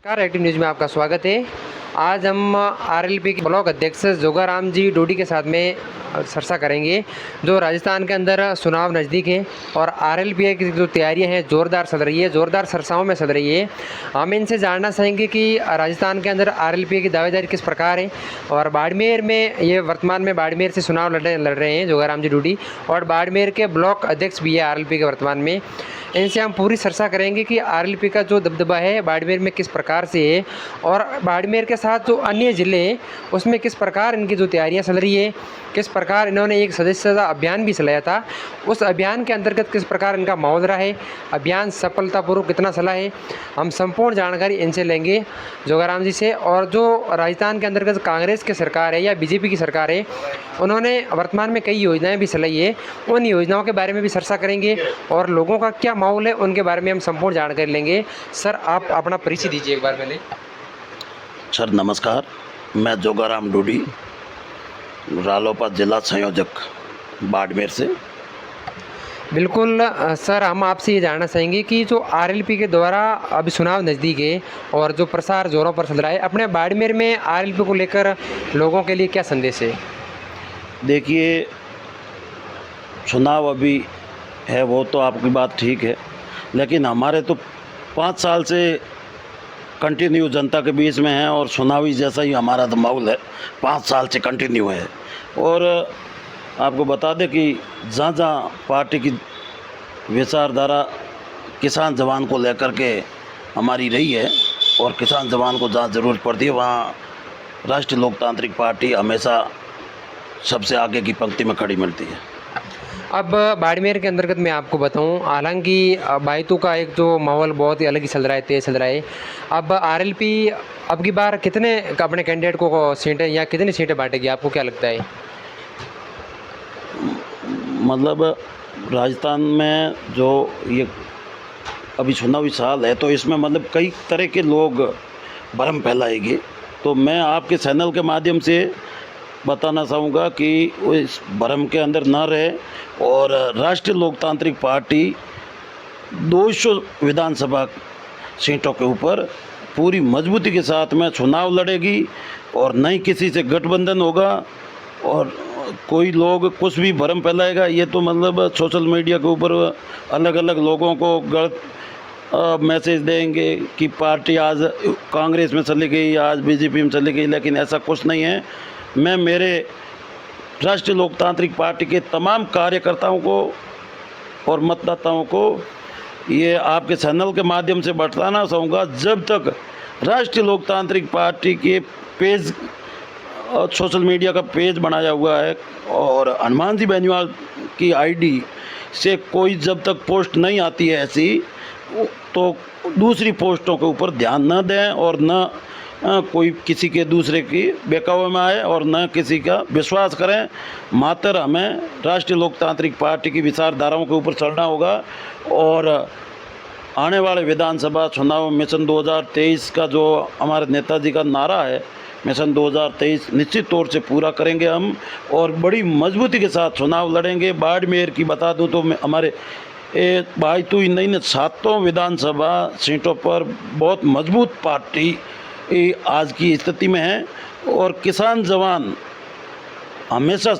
नमस्कार, active news में आपका स्वागत है। आज हम आरएलपी के ब्लॉक अध्यक्ष जोगाराम जी डोडी के साथ में चर्चा करेंगे। जो राजस्थान के अंदर चुनाव नज़दीक है और आरएलपी की जो तैयारियां हैं ज़ोरदार चल रही है, ज़ोरदार चर्चाओं में चल रही है। हम इनसे जानना चाहेंगे कि राजस्थान के अंदर आरएलपी की दावेदारी किस प्रकार है और बाड़मेर में ये वर्तमान में बाड़मेर से चुनाव लड़ रहे हैं जोगाराम जी डोडी और बाड़मेर के ब्लॉक अध्यक्ष भी है आरएलपी के वर्तमान में। इनसे हम पूरी चर्चा करेंगे कि आरएलपी का जो दबदबा है बाड़मेर में किस प्रकार से है और बाड़मेर के साथ जो अन्य ज़िले हैं उसमें किस प्रकार इनकी जो तैयारियां चल रही है, किस प्रकार इन्होंने एक सदस्यता अभियान भी चलाया था, उस अभियान के अंतर्गत किस प्रकार इनका माहौल रहा है, अभियान सफलतापूर्वक कितना चला है, हम संपूर्ण जानकारी इनसे लेंगे जोगाराम जी से। और जो राजस्थान के अंतर्गत कांग्रेस की सरकार है या बीजेपी की सरकार है, उन्होंने वर्तमान में कई योजनाएं भी चलाई है, उन योजनाओं के बारे में भी चर्चा करेंगे और लोगों का क्या माहौल है उनके बारे में हम संपूर्ण जानकारी लेंगे। सर, आप अपना परिचय दीजिए एक बार पहले। सर नमस्कार, मैं जोगाराम डोडी, रालोपा जिला संयोजक बाड़मेर से। बिल्कुल सर, हम आपसे ये जानना चाहेंगे कि जो आरएलपी के द्वारा अभी चुनाव नज़दीक है और जो प्रसार जोरों पर चल रहा है, अपने बाड़मेर में आरएलपी को लेकर लोगों के लिए क्या संदेश है? देखिए, चुनाव अभी है वो तो आपकी बात ठीक है, लेकिन हमारे तो 5 साल से कंटिन्यू जनता के बीच में है और चुनावी जैसा ही हमारा तो माहौल है, 5 साल से कंटिन्यू है। और आपको बता दें कि जहाँ जहाँ पार्टी की विचारधारा किसान जवान को लेकर के हमारी रही है और किसान जवान को जहाँ ज़रूरत पड़ती है वहाँ राष्ट्रीय लोकतांत्रिक पार्टी हमेशा सबसे आगे की पंक्ति में खड़ी मिलती है। अब बाड़मेर के अंतर्गत मैं आपको बताऊं, हालांकि बायतू का एक जो माहौल बहुत ही अलग ही चल रहा है, तेज़ चल रहा है। अब आरएलपी अब की बार कितने अपने कैंडिडेट को सीटें या कितनी सीटें बांटेगी, आपको क्या लगता है? मतलब राजस्थान में जो ये अभी चुनावी साल है तो इसमें मतलब कई तरह के लोग भ्रम फैलाएंगे, तो मैं आपके चैनल के माध्यम से बताना चाहूँगा कि वो इस भ्रम के अंदर ना रहे और राष्ट्रीय लोकतांत्रिक पार्टी 200 विधानसभा सीटों के ऊपर पूरी मजबूती के साथ में चुनाव लड़ेगी और न ही किसी से गठबंधन होगा। और कोई लोग कुछ भी भ्रम फैलाएगा, ये तो मतलब सोशल मीडिया के ऊपर अलग अलग लोगों को गलत मैसेज देंगे कि पार्टी आज कांग्रेस में चली गई, आज बीजेपी में चली गई, लेकिन ऐसा कुछ नहीं है। मैं मेरे राष्ट्रीय लोकतांत्रिक पार्टी के तमाम कार्यकर्ताओं को और मतदाताओं को ये आपके चैनल के माध्यम से बताना चाहूँगा, जब तक राष्ट्रीय लोकतांत्रिक पार्टी के पेज और सोशल मीडिया का पेज बनाया हुआ है और हनुमान जी बेनीवाल की आईडी से कोई जब तक पोस्ट नहीं आती है ऐसी, तो दूसरी पोस्टों के ऊपर ध्यान न दें और न कोई किसी के दूसरे की बहकावे में आए और न किसी का विश्वास करें। मात्र हमें राष्ट्रीय लोकतांत्रिक पार्टी की विचारधाराओं के ऊपर चलना होगा और आने वाले विधानसभा चुनाव मिशन 2023 का जो हमारे नेताजी का नारा है, मिशन 2023 निश्चित तौर से पूरा करेंगे हम और बड़ी मजबूती के साथ चुनाव लड़ेंगे। बाड़मेर की बता दूं तो हमारे बायतू ही नहीं, 7 विधानसभा सीटों पर बहुत मजबूत पार्टी आज की स्थिति में है और किसान जवान हमेशा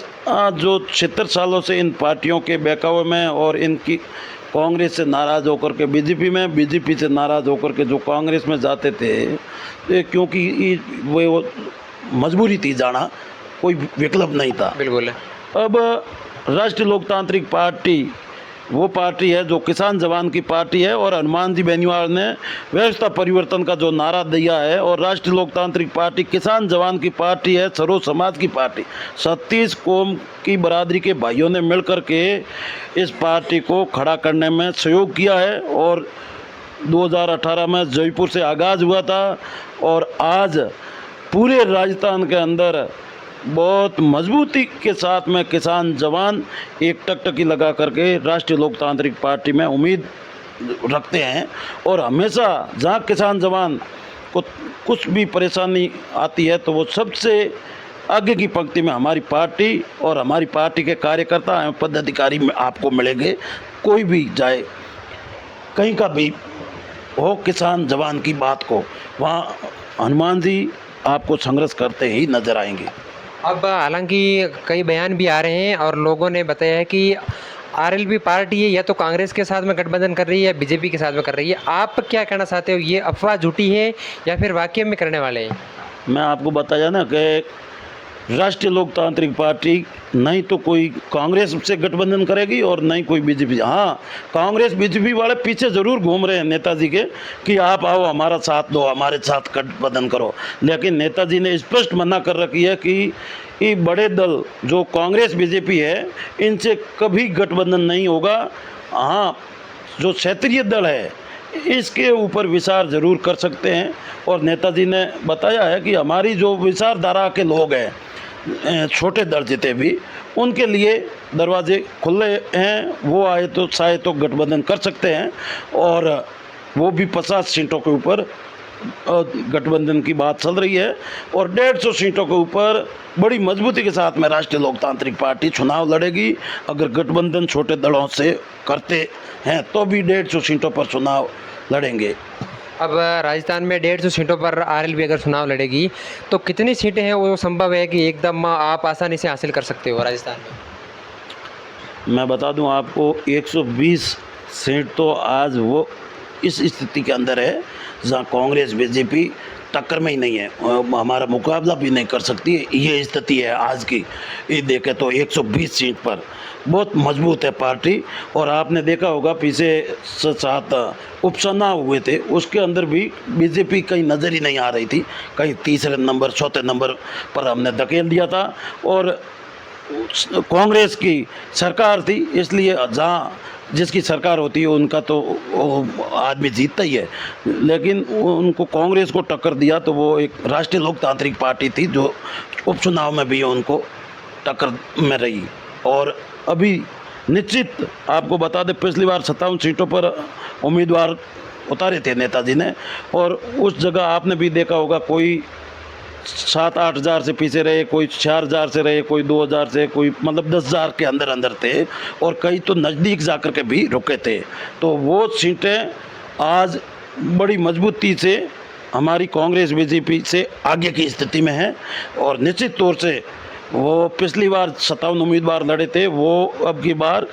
जो 76 सालों से इन पार्टियों के बहकावे में और इनकी कांग्रेस से नाराज़ होकर के बीजेपी से नाराज़ होकर के जो कांग्रेस में जाते थे, क्योंकि वो मजबूरी थी जाना, कोई विकल्प नहीं था। बिल्कुल। अब राष्ट्रीय लोकतांत्रिक पार्टी वो पार्टी है जो किसान जवान की पार्टी है और हनुमान जी बेनीवाल ने व्यवस्था परिवर्तन का जो नारा दिया है और राष्ट्रीय लोकतांत्रिक पार्टी किसान जवान की पार्टी है, सर्व समाज की पार्टी। 36 कौम की बरादरी के भाइयों ने मिलकर के इस पार्टी को खड़ा करने में सहयोग किया है और 2018 में जयपुर से आगाज़ हुआ था और आज पूरे राजस्थान के अंदर बहुत मजबूती के साथ में किसान जवान एक टकटकी लगा करके राष्ट्रीय लोकतांत्रिक पार्टी में उम्मीद रखते हैं और हमेशा जहां किसान जवान को कुछ भी परेशानी आती है तो वो सबसे आगे की पंक्ति में हमारी पार्टी और हमारी पार्टी के कार्यकर्ता एवं पदाधिकारी में आपको मिलेंगे। कोई भी जाए, कहीं का भी हो किसान जवान की बात को, वहाँ हनुमान जी आपको संघर्ष करते ही नजर आएंगे। अब हालांकि कई बयान भी आ रहे हैं और लोगों ने बताया है कि आरएलपी पार्टी है या तो कांग्रेस के साथ में गठबंधन कर रही है या बीजेपी के साथ में कर रही है। आप क्या कहना चाहते हो, ये अफवाह झूठी है या फिर वाकई में करने वाले हैं? मैं आपको बताया ना कि राष्ट्रीय लोकतांत्रिक पार्टी नहीं तो कोई कांग्रेस से गठबंधन करेगी और नहीं कोई बीजेपी। हाँ, कांग्रेस बीजेपी वाले पीछे ज़रूर घूम रहे हैं नेताजी के कि आप आओ हमारा साथ दो, हमारे साथ गठबंधन करो, लेकिन नेताजी ने स्पष्ट मना कर रखी है कि ये बड़े दल जो कांग्रेस बीजेपी है इनसे कभी गठबंधन नहीं होगा। हाँ, जो क्षेत्रीय दल है इसके ऊपर विचार जरूर कर सकते हैं, और नेताजी ने बताया है कि हमारी जो विचारधारा के लोग हैं छोटे दर्जे पे भी, उनके लिए दरवाजे खुले हैं, वो आए तो चाहे तो गठबंधन कर सकते हैं, और वो भी 50 सीटों के ऊपर गठबंधन की बात चल रही है, और 150 सीटों के ऊपर बड़ी मजबूती के साथ में राष्ट्रीय लोकतांत्रिक पार्टी चुनाव लड़ेगी। अगर गठबंधन छोटे दलों से करते हैं तो भी 150 सीटों पर चुनाव लड़ेंगे। अब राजस्थान में 150 सीटों पर आरएलपी अगर चुनाव लड़ेगी तो कितनी सीटें हैं वो संभव है कि एकदम आप आसानी से हासिल कर सकते हो राजस्थान में? मैं बता दूं आपको, 120 सीट तो आज वो इस स्थिति के अंदर है जहां कांग्रेस बीजेपी टक्कर में ही नहीं है, हमारा मुकाबला भी नहीं कर सकती, ये स्थिति है आज की। ये देखें तो 120 सीट पर बहुत मजबूत है पार्टी। और आपने देखा होगा पीछे 7 उपचुनाव हुए थे, उसके अंदर भी बीजेपी कहीं नज़र ही नहीं आ रही थी, कहीं तीसरे नंबर चौथे नंबर पर हमने धकेल दिया था, और कांग्रेस की सरकार थी, इसलिए जहाँ जिसकी सरकार होती है उनका तो आदमी जीतता ही है, लेकिन उनको कांग्रेस को टक्कर दिया तो वो एक राष्ट्रीय लोकतांत्रिक पार्टी थी जो उपचुनाव में भी उनको टक्कर में रही। और अभी निश्चित आपको बता दें, पिछली बार 57 सीटों पर उम्मीदवार उतारे थे नेताजी ने, और उस जगह आपने भी देखा होगा कोई 7-8 हज़ार से पीछे रहे, कोई 4 हज़ार से रहे, कोई 2 हज़ार से, कोई मतलब 10 हज़ार के अंदर अंदर थे, और कई तो नज़दीक जाकर के भी रुके थे। तो वो सीटें आज बड़ी मजबूती से हमारी कांग्रेस बीजेपी से आगे की स्थिति में है, और निश्चित तौर से वो पिछली बार 57 उम्मीदवार लड़े थे, वो अब की बार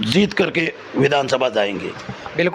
जीत करके विधानसभा जाएंगे। बिल्कुल।